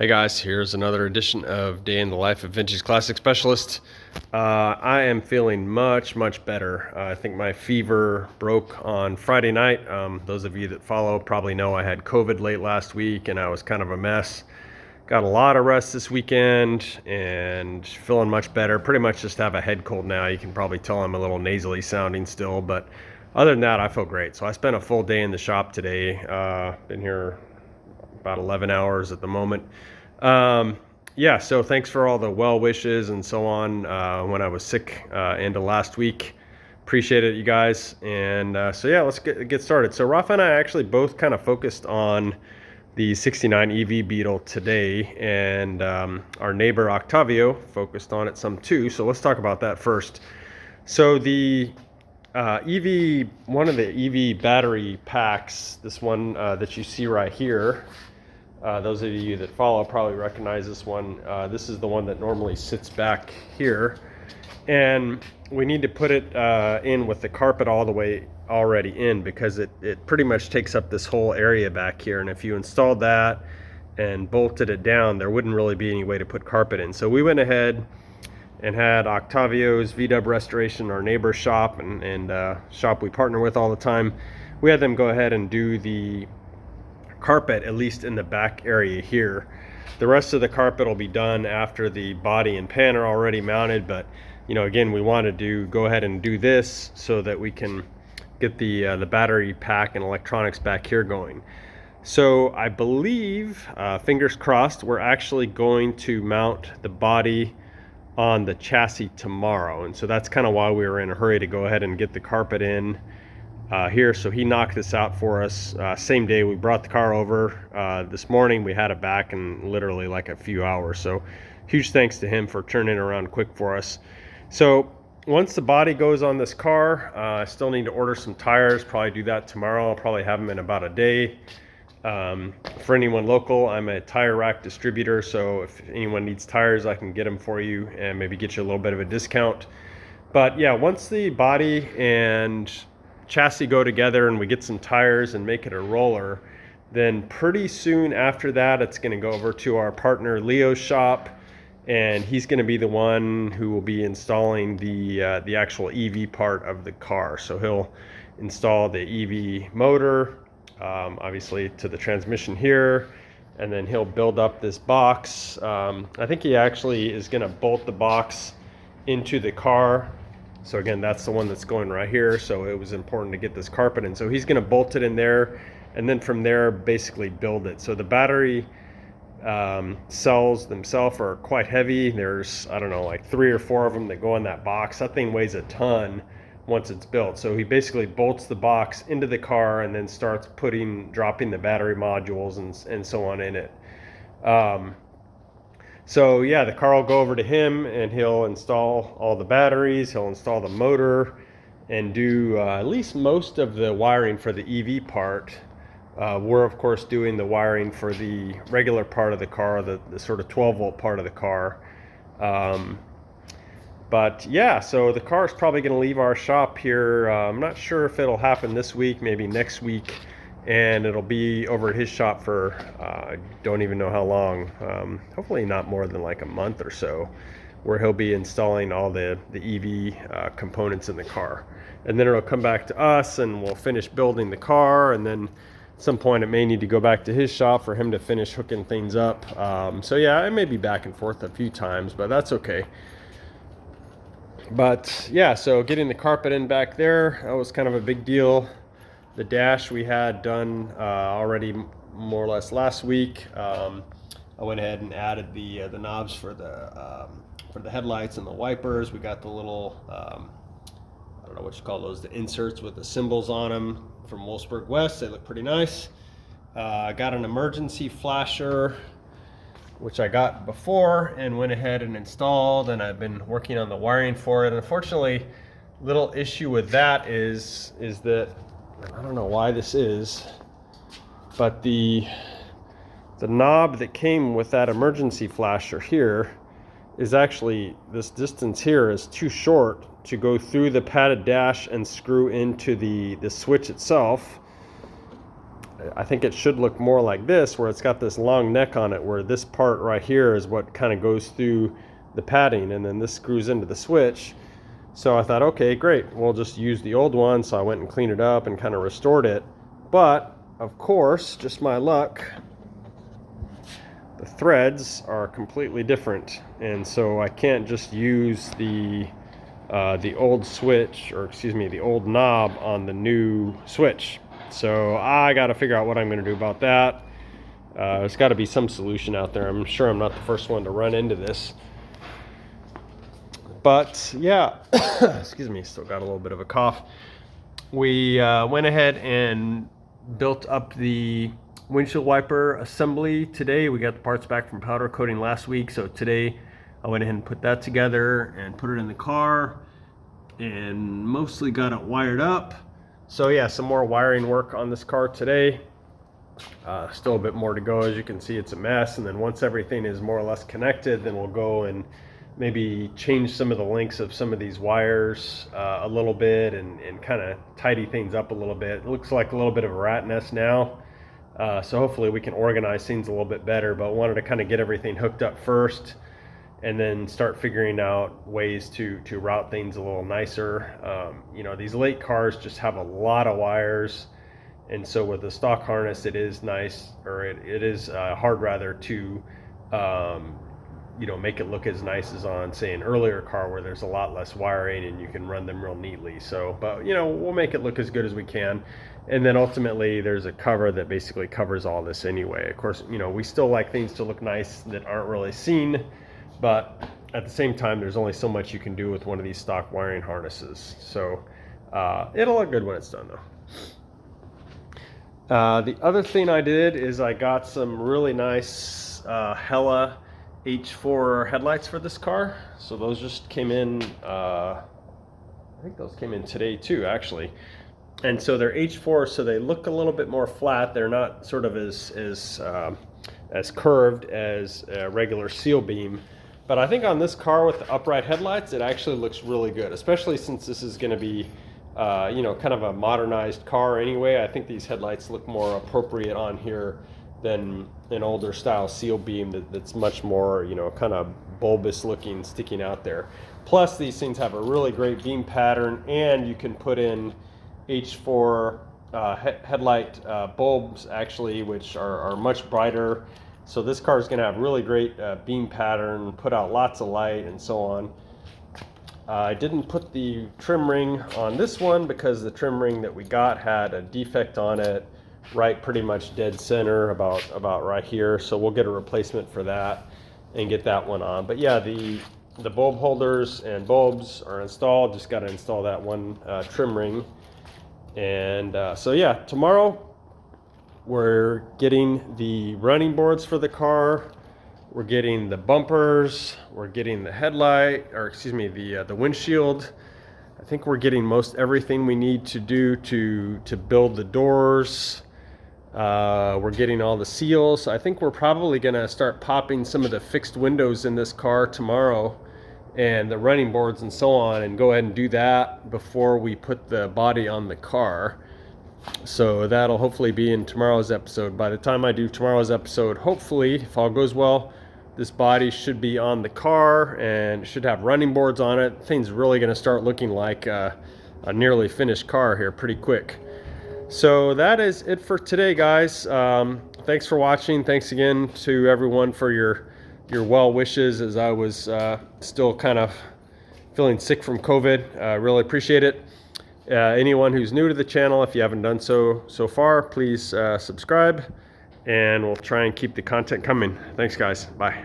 Hey guys, here's another edition of Day in the Life of Vintage Classic Specialist. I am feeling much better. I think my fever broke on Friday night. Those of you that follow probably know I had COVID late last week and I was kind of a mess. Got a lot of rest this weekend and feeling much better. Pretty much just have a head cold now. You can probably tell I'm a little nasally sounding still, but other than that, I feel great. So I spent a full day in the shop today. Been here about 11 hours at the moment. Yeah, so thanks for all the well wishes and so on when I was sick end of last week. Appreciate it, you guys. And so yeah, let's get started. So Rafa and I actually both kind of focused on the 69 EV Beetle today, and our neighbor Octavio focused on it some too. So let's talk about that first. So the one of the EV battery packs, this one that you see right here, those of you that follow probably recognize this one. This is the one that normally sits back here, and we need to put it in with the carpet all the way already in, because it pretty much takes up this whole area back here, and if you installed that and bolted it down, there wouldn't really be any way to put carpet in. So we went ahead and had Octavio's VW Restoration, our neighbor shop and shop we partner with all the time. We had them go ahead and do the carpet, at least in the back area here. The rest of the carpet will be done after the body and pan are already mounted, but you know, again, we wanted to go ahead and do this so that we can get the battery pack and electronics back here going. So I believe, fingers crossed, we're actually going to mount the body on the chassis tomorrow, and so that's kind of why we were in a hurry to go ahead and get the carpet in here. So he knocked this out for us same day we brought the car over. This morning we had it back in literally like a few hours, so huge thanks to him for turning it around quick for us. So once the body goes on this car, I still need to order some tires, probably do that tomorrow. I'll probably have them in about a day. For anyone local, I'm a tire rack distributor, so if anyone needs tires, I can get them for you and maybe get you a little bit of a discount. But yeah, once the body and chassis go together and we get some tires and make it a roller, then pretty soon after that, it's going to go over to our partner Leo's shop, and he's going to be the one who will be installing the actual EV part of the car. So he'll install the EV motor, obviously to the transmission here, and then he'll build up this box. I think he actually is going to bolt the box into the car. So again, that's the one that's going right here. So it was important to get this carpet in. So he's going to bolt it in there, and then from there basically build it. So the battery cells themselves are quite heavy. There's, I don't know, like 3 or 4 of them that go in that box. That thing weighs a ton once it's built. So he basically bolts the box into the car and then starts dropping the battery modules and so on in it. So yeah, the car will go over to him and he'll install all the batteries, he'll install the motor, and do at least most of the wiring for the EV part. We're of course doing the wiring for the regular part of the car, the sort of 12-volt part of the car. But yeah, so the car is probably going to leave our shop here. I'm not sure if it'll happen this week, maybe next week, and it'll be over at his shop for I don't even know how long. Hopefully not more than like a month or so, where he'll be installing all the EV components in the car, and then it'll come back to us and we'll finish building the car, and then at some point it may need to go back to his shop for him to finish hooking things up. So yeah, it may be back and forth a few times, but that's okay. But yeah, so getting the carpet in back there, that was kind of a big deal. The dash we had done already more or less last week. I went ahead and added the knobs for the headlights and the wipers. We got the little I don't know what you call those, the inserts with the symbols on them from Wolfsburg West. They look pretty nice. I got an emergency flasher, which I got before and went ahead and installed, and I've been working on the wiring for it. Unfortunately, little issue with that is that, I don't know why this is, but the knob that came with that emergency flasher here is actually, this distance here is too short to go through the padded dash and screw into the switch itself. I think it should look more like this, where it's got this long neck on it, where this part right here is what kind of goes through the padding, and then this screws into the switch. So I thought, okay, great, we'll just use the old one. So I went and cleaned it up and kind of restored it. But of course, just my luck, the threads are completely different, and so I can't just use the old switch, or excuse me, the old knob on the new switch. So I got to figure out what I'm going to do about that. There's got to be some solution out there. I'm sure I'm not the first one to run into this. But yeah, excuse me, still got a little bit of a cough. We went ahead and built up the windshield wiper assembly today. We got the parts back from powder coating last week, so today I went ahead and put that together and put it in the car and mostly got it wired up. So yeah, some more wiring work on this car today. Still a bit more to go. As you can see, it's a mess, and then once everything is more or less connected, then we'll go and maybe change some of the lengths of some of these wires a little bit, and kind of tidy things up a little bit. It looks like a little bit of a rat nest now, so hopefully we can organize things a little bit better, but wanted to kind of get everything hooked up first and then start figuring out ways to route things a little nicer. You know, these late cars just have a lot of wires, and so with the stock harness, it is nice, or it is hard rather to you know, make it look as nice as on, say, an earlier car where there's a lot less wiring and you can run them real neatly. So, but you know, we'll make it look as good as we can. And then ultimately there's a cover that basically covers all this anyway. Of course, you know, we still like things to look nice that aren't really seen, but at the same time, there's only so much you can do with one of these stock wiring harnesses. So it'll look good when it's done though. The other thing I did is I got some really nice Hella H4 headlights for this car. So those just came in, I think those came in today too, actually. And so they're H4, so they look a little bit more flat. They're not sort of as curved as a regular seal beam. But I think on this car with the upright headlights, it actually looks really good, especially since this is going to be you know, kind of a modernized car anyway. I think these headlights look more appropriate on here than an older style seal beam that's much more, you know, kind of bulbous looking, sticking out there. Plus these things have a really great beam pattern, and you can put in H4 headlight bulbs actually, which are much brighter. So this car is going to have really great beam pattern, put out lots of light and so on. I didn't put the trim ring on this one because the trim ring that we got had a defect on it, right pretty much dead center, about right here. So we'll get a replacement for that and get that one on. But yeah, the bulb holders and bulbs are installed. Just got to install that one trim ring. And so yeah, tomorrow we're getting the running boards for the car. We're getting the bumpers. We're getting the headlight, or excuse me, the windshield. I think we're getting most everything we need to do to build the doors. We're getting all the seals. I think we're probably going to start popping some of the fixed windows in this car tomorrow, and the running boards and so on, and go ahead and do that before we put the body on the car. So that'll hopefully be in tomorrow's episode. By the time I do tomorrow's episode, hopefully, if all goes well, this body should be on the car and should have running boards on it. Thing's really going to start looking like a nearly finished car here pretty quick. So that is it for today, guys. Thanks for watching. Thanks again to everyone for your well wishes, as I was still kind of feeling sick from COVID. Really appreciate it. Anyone who's new to the channel, if you haven't done so far, please subscribe, and we'll try and keep the content coming. Thanks, guys. Bye.